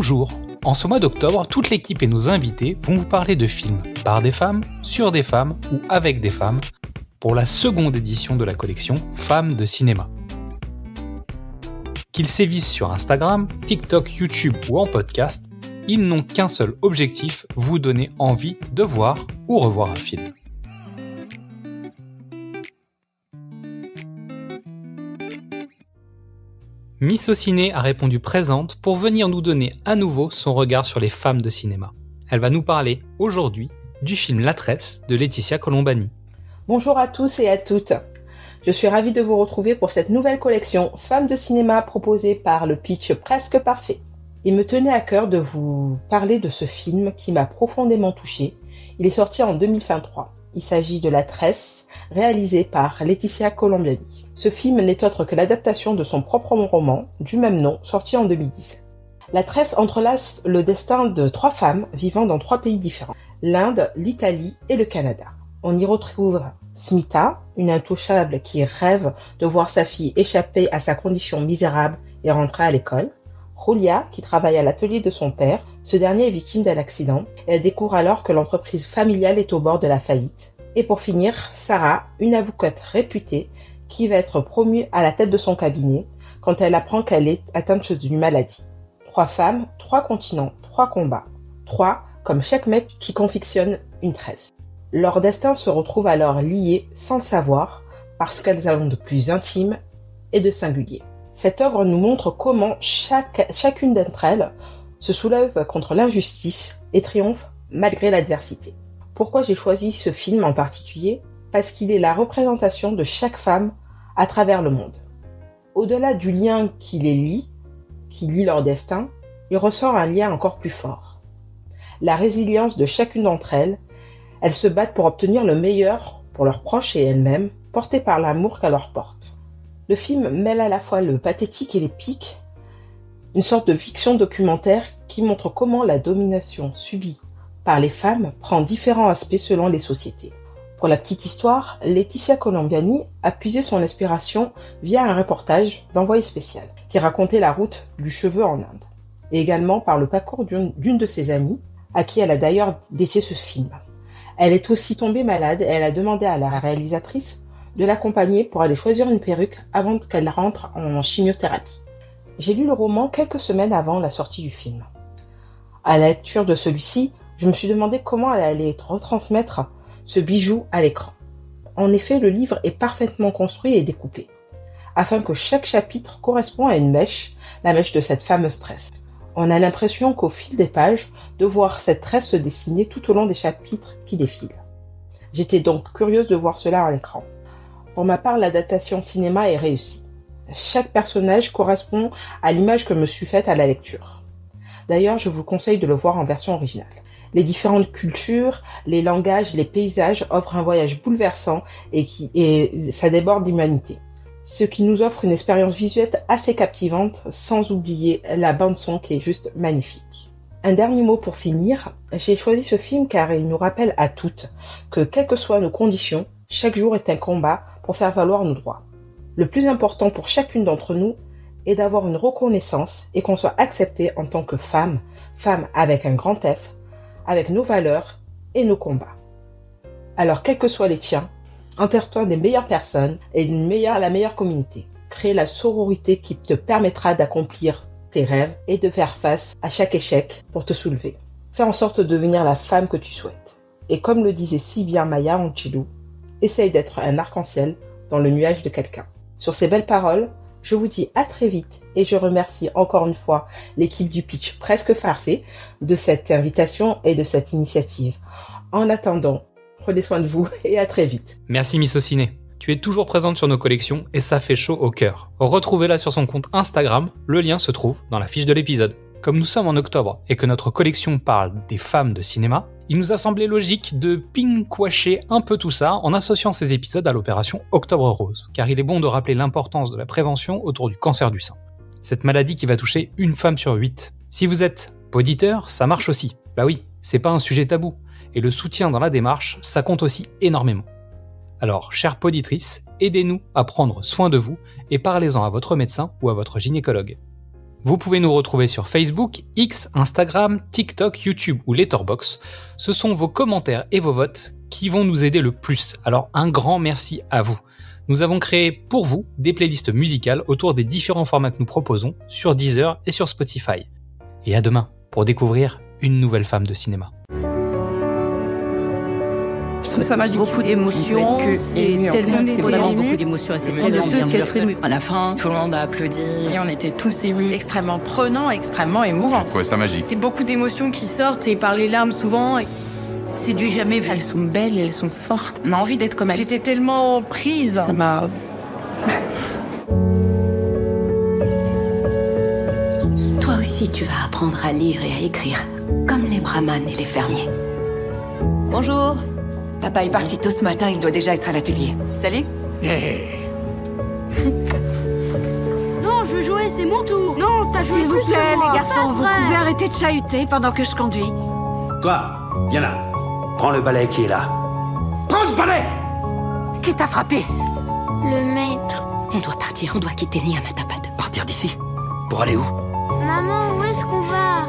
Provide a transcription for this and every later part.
Bonjour. En ce mois d'octobre, toute l'équipe et nos invités vont vous parler de films par des femmes, sur des femmes ou avec des femmes pour la seconde édition de la collection Femmes de cinéma. Qu'ils sévissent sur Instagram, TikTok, YouTube ou en podcast, ils n'ont qu'un seul objectif, vous donner envie de voir ou revoir un film. Miss au Ciné a répondu présente pour venir nous donner à nouveau son regard sur les femmes de cinéma. Elle va nous parler aujourd'hui du film La Tresse de Laetitia Colombani. Bonjour à tous et à toutes. Je suis ravie de vous retrouver pour cette nouvelle collection Femmes de cinéma proposée par le pitch presque parfait. Il me tenait à cœur de vous parler de ce film qui m'a profondément touchée. Il est sorti en 2023. Il s'agit de La Tresse, réalisé par Laetitia Colombani. Ce film n'est autre que l'adaptation de son propre roman du même nom, sorti en 2010. La Tresse entrelace le destin de 3 femmes vivant dans 3 pays différents, l'Inde, l'Italie et le Canada. On y retrouve Smita, une intouchable qui rêve de voir sa fille échapper à sa condition misérable et rentrer à l'école. Julia, qui travaille à l'atelier de son père, ce dernier est victime d'un accident et elle découvre alors que l'entreprise familiale est au bord de la faillite. Et pour finir, Sarah, une avocate réputée, qui va être promue à la tête de son cabinet quand elle apprend qu'elle est atteinte d'une maladie. 3 femmes, 3 continents, 3 combats. 3 comme chaque mec qui confectionne une tresse. Leur destin se retrouve alors liés sans le savoir parce qu'elles ont de plus intime et de singulier. Cette œuvre nous montre comment chacune d'entre elles se soulève contre l'injustice et triomphe malgré l'adversité. Pourquoi j'ai choisi ce film en particulier ? Parce qu'il est la représentation de chaque femme à travers le monde. Au-delà du lien qui les lie, qui lie leur destin, il ressort un lien encore plus fort. La résilience de chacune d'entre elles, elles se battent pour obtenir le meilleur pour leurs proches et elles-mêmes, portées par l'amour qu'elles leur portent. Le film mêle à la fois le pathétique et l'épique, une sorte de fiction documentaire qui montre comment la domination subie par les femmes prend différents aspects selon les sociétés. Pour la petite histoire, Laetitia Colombani a puisé son inspiration via un reportage d'Envoyé spécial qui racontait la route du cheveu en Inde, et également par le parcours d'une de ses amies, à qui elle a d'ailleurs dédié ce film. Elle est aussi tombée malade et elle a demandé à la réalisatrice de l'accompagner pour aller choisir une perruque avant qu'elle rentre en chimiothérapie. J'ai lu le roman quelques semaines avant la sortie du film. À la lecture de celui-ci, je me suis demandé comment elle allait retransmettre ce bijou à l'écran. En effet, le livre est parfaitement construit et découpé, afin que chaque chapitre corresponde à une mèche, la mèche de cette fameuse tresse. On a l'impression qu'au fil des pages, de voir cette tresse se dessiner tout au long des chapitres qui défilent. J'étais donc curieuse de voir cela à l'écran. Pour ma part, l'adaptation cinéma est réussie. Chaque personnage correspond à l'image que je me suis faite à la lecture. D'ailleurs, je vous conseille de le voir en version originale. Les différentes cultures, les langages, les paysages offrent un voyage bouleversant et ça déborde d'humanité. Ce qui nous offre une expérience visuelle assez captivante, sans oublier la bande-son qui est juste magnifique. Un dernier mot pour finir, j'ai choisi ce film car il nous rappelle à toutes que quelles que soient nos conditions, chaque jour est un combat pour faire valoir nos droits. Le plus important pour chacune d'entre nous est d'avoir une reconnaissance et qu'on soit accepté en tant que femme, femme avec un grand F, avec nos valeurs et nos combats. Alors, quels que soient les tiens, enterre-toi des meilleures personnes et la meilleure communauté. Crée la sororité qui te permettra d'accomplir tes rêves et de faire face à chaque échec pour te soulever. Fais en sorte de devenir la femme que tu souhaites. Et comme le disait si bien Maya Angelou, essaye d'être un arc-en-ciel dans le nuage de quelqu'un. Sur ces belles paroles, je vous dis à très vite et je remercie encore une fois l'équipe du pitch presque parfait de cette invitation et de cette initiative. En attendant, prenez soin de vous et à très vite. Merci Miss au Ciné. Tu es toujours présente sur nos collections et ça fait chaud au cœur. Retrouvez-la sur son compte Instagram, le lien se trouve dans la fiche de l'épisode. Comme nous sommes en octobre et que notre collection parle des femmes de cinéma, il nous a semblé logique de pinkwasher un peu tout ça en associant ces épisodes à l'opération Octobre Rose, car il est bon de rappeler l'importance de la prévention autour du cancer du sein. Cette maladie qui va toucher une femme sur 8. Si vous êtes poditeur, ça marche aussi. Bah oui, c'est pas un sujet tabou, et le soutien dans la démarche, ça compte aussi énormément. Alors, chère poditrice, aidez-nous à prendre soin de vous et parlez-en à votre médecin ou à votre gynécologue. Vous pouvez nous retrouver sur Facebook, X, Instagram, TikTok, YouTube ou Letterboxd. Ce sont vos commentaires et vos votes qui vont nous aider le plus. Alors un grand merci à vous. Nous avons créé pour vous des playlists musicales autour des différents formats que nous proposons sur Deezer et sur Spotify. Et à demain pour découvrir une nouvelle femme de cinéma. Je trouve ça magique. Beaucoup d'émotions, c'est tellement c'est vraiment beaucoup d'émotions et c'est tellement bien ému. À la fin, tout le monde a applaudi et on était tous émus. Extrêmement prenant, extrêmement émouvant. Je trouvais ça magique. C'est beaucoup d'émotions qui sortent et par les larmes souvent. C'est du jamais vu. Elles sont belles, elles sont fortes. On a envie d'être comme elles. J'étais tellement prise. Ça m'a... Toi aussi, tu vas apprendre à lire et à écrire, comme les brahmanes et les fermiers. Bonjour. Papa est parti tôt ce matin, il doit déjà être à l'atelier. Salut. Non, je veux jouer, c'est mon tour. Non, t'as joué S'il vous plus que plaît, moi. les garçons, vous Pas vrai. pouvez arrêter de chahuter pendant que je conduis. Toi, viens là. Prends le balai qui est là. Prends ce balai! Qui t'a frappé? Le maître. On doit partir, on doit quitter Nyamatabad. Partir d'ici? Pour aller où? Maman, où est-ce qu'on va?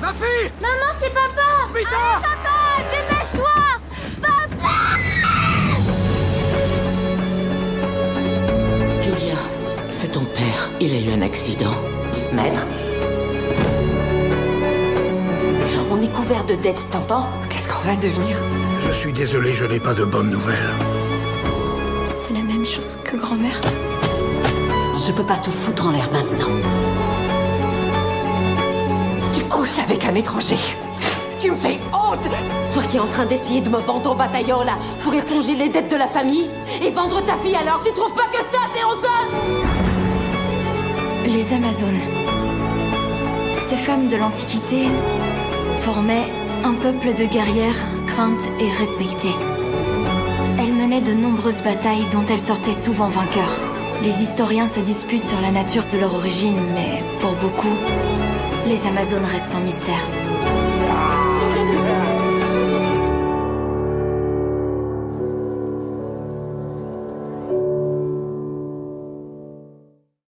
Ma fille! Maman, c'est papa. Smita! Attends, dépêche-toi. Julia, c'est ton père. Il a eu un accident. Maître? On est couvert de dettes, t'entends? Qu'est-ce qu'on va devenir? Je suis désolé, je n'ai pas de bonnes nouvelles. C'est la même chose que grand-mère. Je peux pas tout foutre en l'air maintenant. Tu couches avec un étranger. Tu me fais honte. Toi qui es en train d'essayer de me vendre au bataillon là pour éponger les dettes de la famille et vendre ta fille alors, tu trouves pas que ça c'est honteux? Les Amazones. Ces femmes de l'Antiquité formaient un peuple de guerrières craintes et respectées. Elles menaient de nombreuses batailles dont elles sortaient souvent vainqueurs. Les historiens se disputent sur la nature de leur origine, mais pour beaucoup, les Amazones restent un mystère.